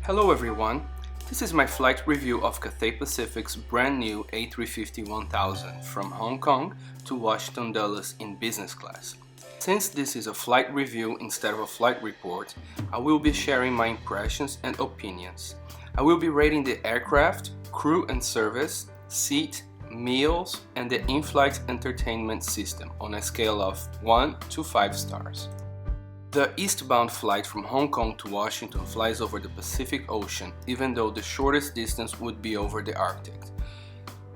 Hello everyone, this is my flight review of Cathay Pacific's brand new A350-1000 from Hong Kong to Washington Dulles in business class. Since this is a flight review instead of a flight report, I will be sharing my impressions and opinions. I will be rating the aircraft, crew and service, seat, meals, and the in-flight entertainment system on a scale of 1 to 5 stars. The eastbound flight from Hong Kong to Washington flies over the Pacific Ocean, even though the shortest distance would be over the Arctic.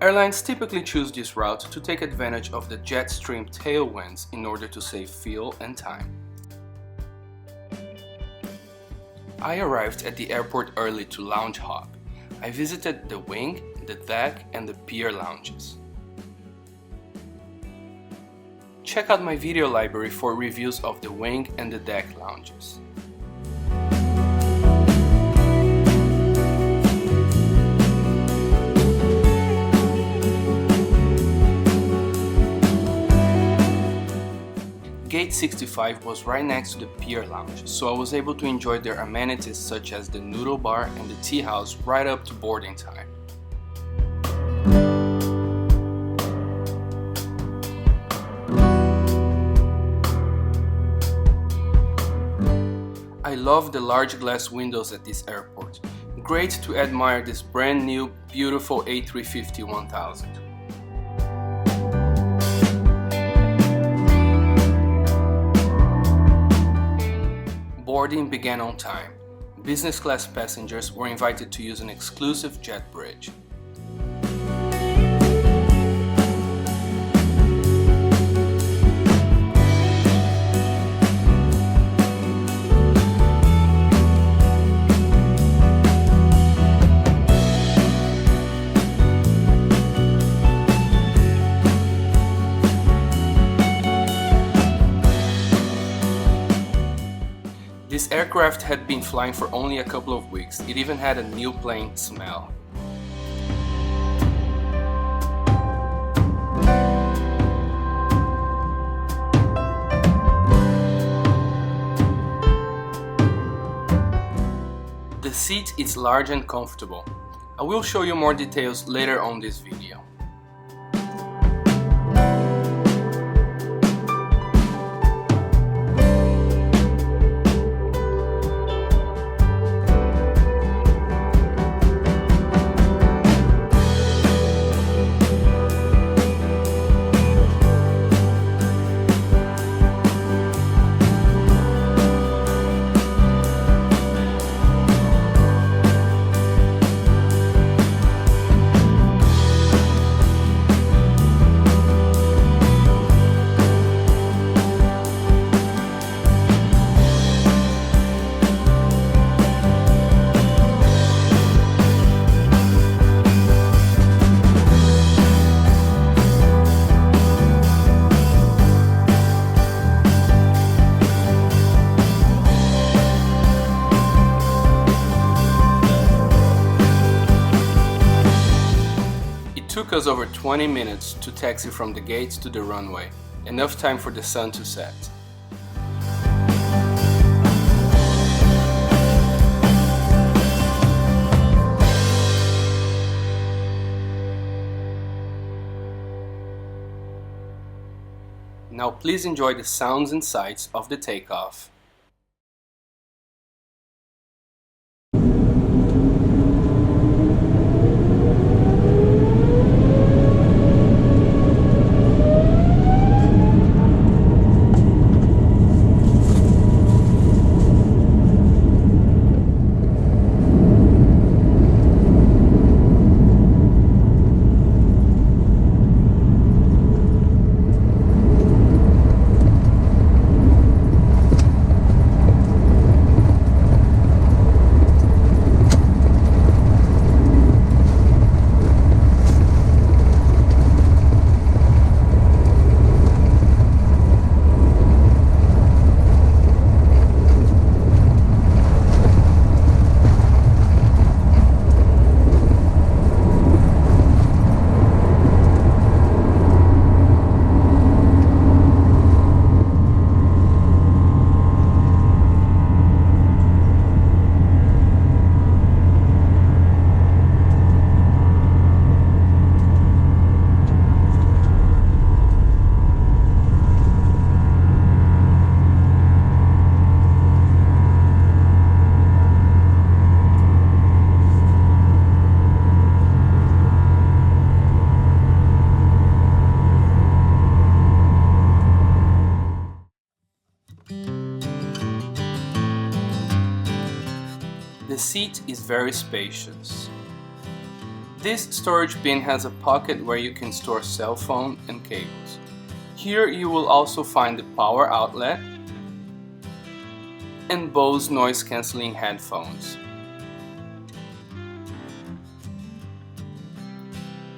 Airlines typically choose this route to take advantage of the jet stream tailwinds in order to save fuel and time. I arrived at the airport early to lounge hop. I visited the wing, the deck, and the pier lounges. Check out my video library for reviews of the wing and the deck lounges. Gate 65 was right next to the pier lounge, so I was able to enjoy their amenities such as the noodle bar and the tea house right up to boarding time. I love the large glass windows at this airport. Great to admire this brand new, beautiful A350-1000. Boarding began on time. Business class passengers were invited to use an exclusive jet bridge. This aircraft had been flying for only a couple of weeks. It even had a new plane smell. The seat is large and comfortable. I will show you more details later on this video. It took us over 20 minutes to taxi from the gates to the runway, enough time for the sun to set. Now please enjoy the sounds and sights of the takeoff. The seat is very spacious. This storage bin has a pocket where you can store cell phone and cables. Here you will also find the power outlet and Bose noise cancelling headphones.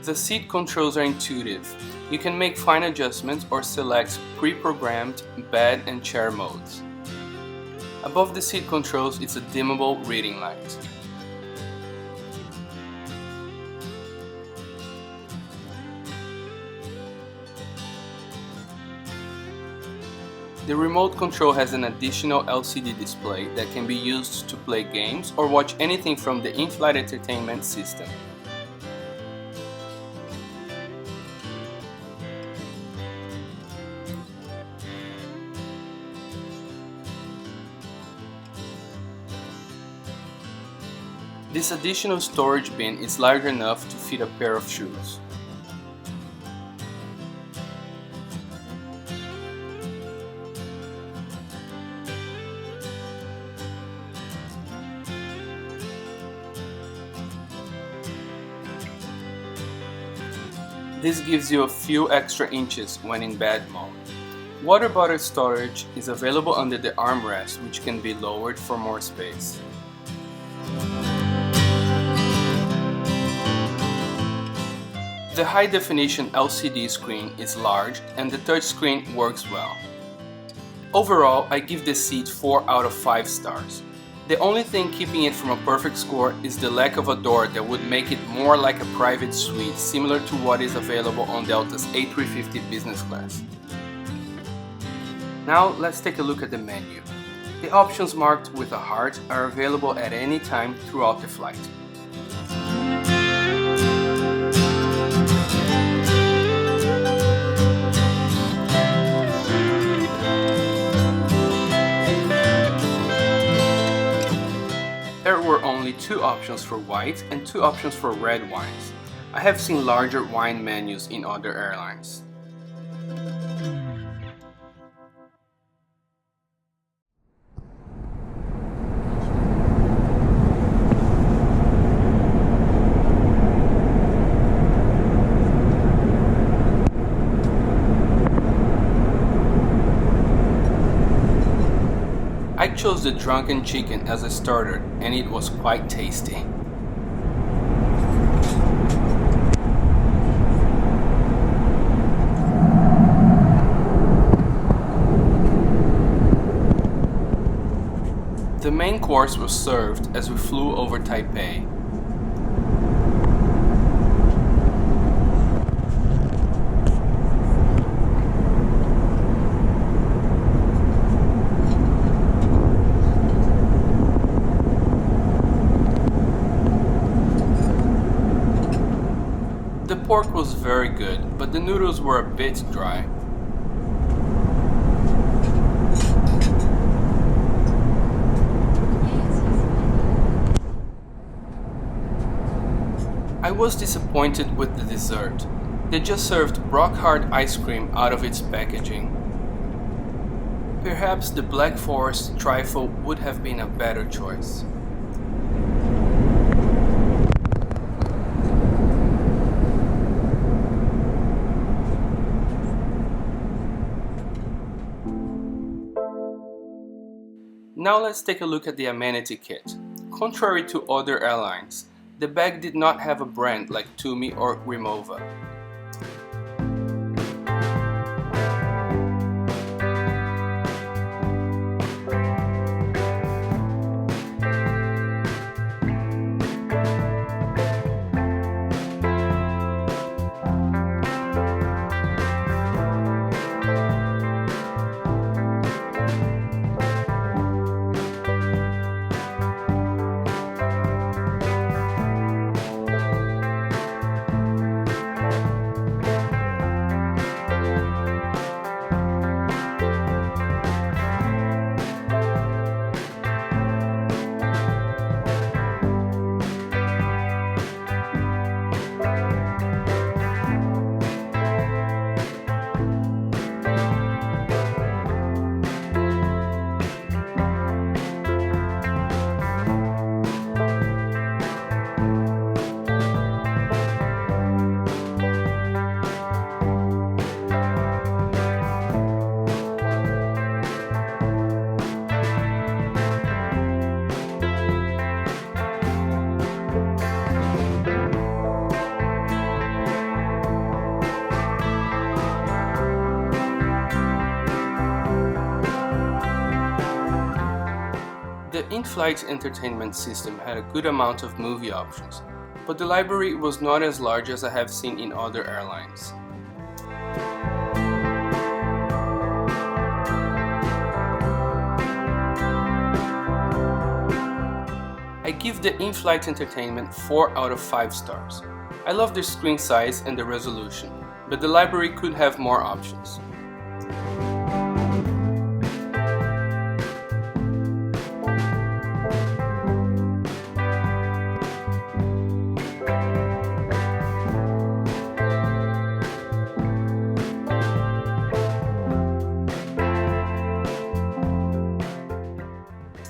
The seat controls are intuitive. You can make fine adjustments or select pre-programmed bed and chair modes. Above the seat controls is a dimmable reading light. The remote control has an additional LCD display that can be used to play games or watch anything from the Inflight Entertainment system. This additional storage bin is large enough to fit a pair of shoes. This gives you a few extra inches when in bed mode. Water bottle storage is available under the armrest, which can be lowered for more space. The high-definition LCD screen is large and the touchscreen works well. Overall, I give this seat 4 out of 5 stars. The only thing keeping it from a perfect score is the lack of a door that would make it more like a private suite, similar to what is available on Delta's A350 business class. Now let's take a look at the menu. The options marked with a heart are available at any time throughout the flight. There were only 2 options for white and 2 options for red wines. I have seen larger wine menus in other airlines. I chose the drunken chicken as a starter and it was quite tasty. The main course was served as we flew over Taipei. The pork was very good, but the noodles were a bit dry. I was disappointed with the dessert. They just served rock-hard ice cream out of its packaging. Perhaps the Black Forest trifle would have been a better choice. Now let's take a look at the amenity kit. Contrary to other airlines, the bag did not have a brand like Tumi or Rimowa. The Inflight Entertainment system had a good amount of movie options, but the library was not as large as I have seen in other airlines. I give the Inflight Entertainment 4 out of 5 stars. I love the screen size and the resolution, but the library could have more options.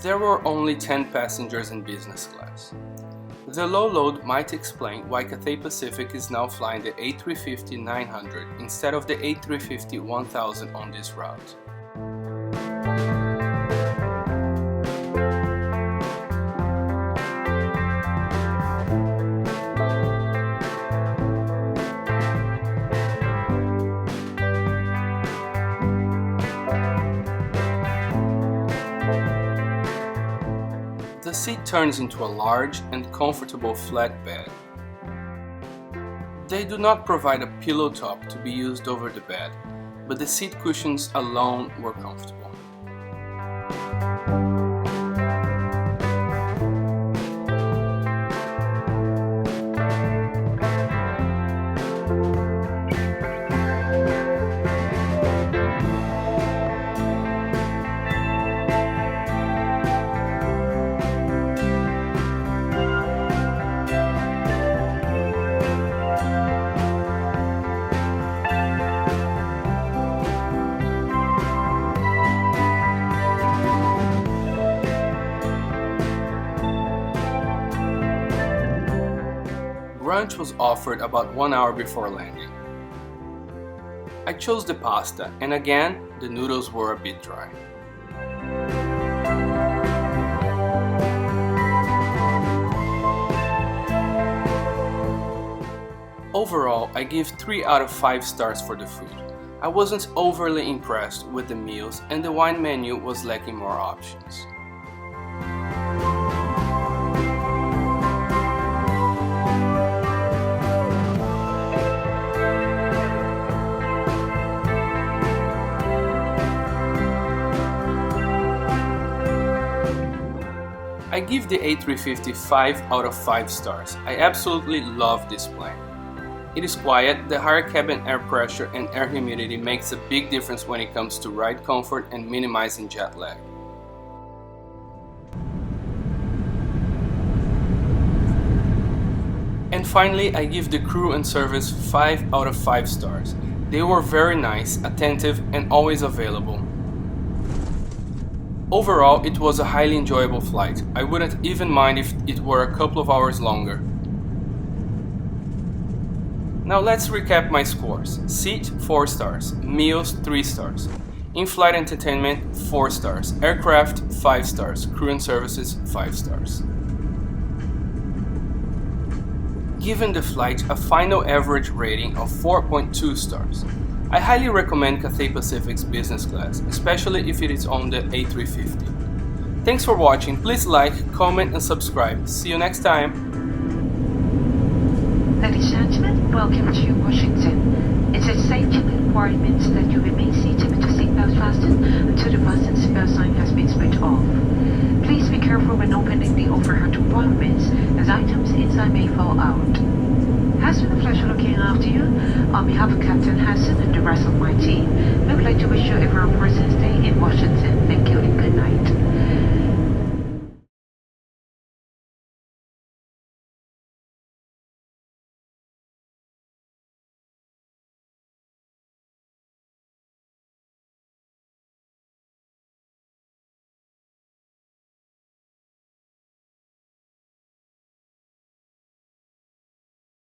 There were only 10 passengers in business class. The low load might explain why Cathay Pacific is now flying the A350-900 instead of the A350-1000 on this route. The seat turns into a large and comfortable flat bed. They do not provide a pillow top to be used over the bed, but the seat cushions alone were comfortable. Brunch was offered about 1 hour before landing. I chose the pasta, and again, the noodles were a bit dry. Overall, I give 3 out of 5 stars for the food. I wasn't overly impressed with the meals, and the wine menu was lacking more options. I give the A350 5 out of 5 stars. I absolutely love this plane. It is quiet, the higher cabin air pressure and air humidity makes a big difference when it comes to ride comfort and minimizing jet lag. And finally, I give the crew and service 5 out of 5 stars. They were very nice, attentive, and always available. Overall, it was a highly enjoyable flight. I wouldn't even mind if it were a couple of hours longer. Now let's recap my scores. Seat 4 stars, meals 3 stars, in-flight entertainment 4 stars, aircraft 5 stars, crew and services 5 stars. Given the flight a final average rating of 4.2 stars. I highly recommend Cathay Pacific's business class, especially if it is on the A350. Thanks for watching, please like, comment and subscribe. See you next time! Ladies and gentlemen, welcome to Washington. It is a safety requirement that you remain seated with your seatbelt fastened until the fasten seatbelt sign has been switched off. Please be careful when opening the overhead compartments, as items inside may fall out. It has been a pleasure looking after you. On behalf of Captain Hassan and the rest of my team, we would like to wish you a very pleasant stay in Washington. Thank you and good night.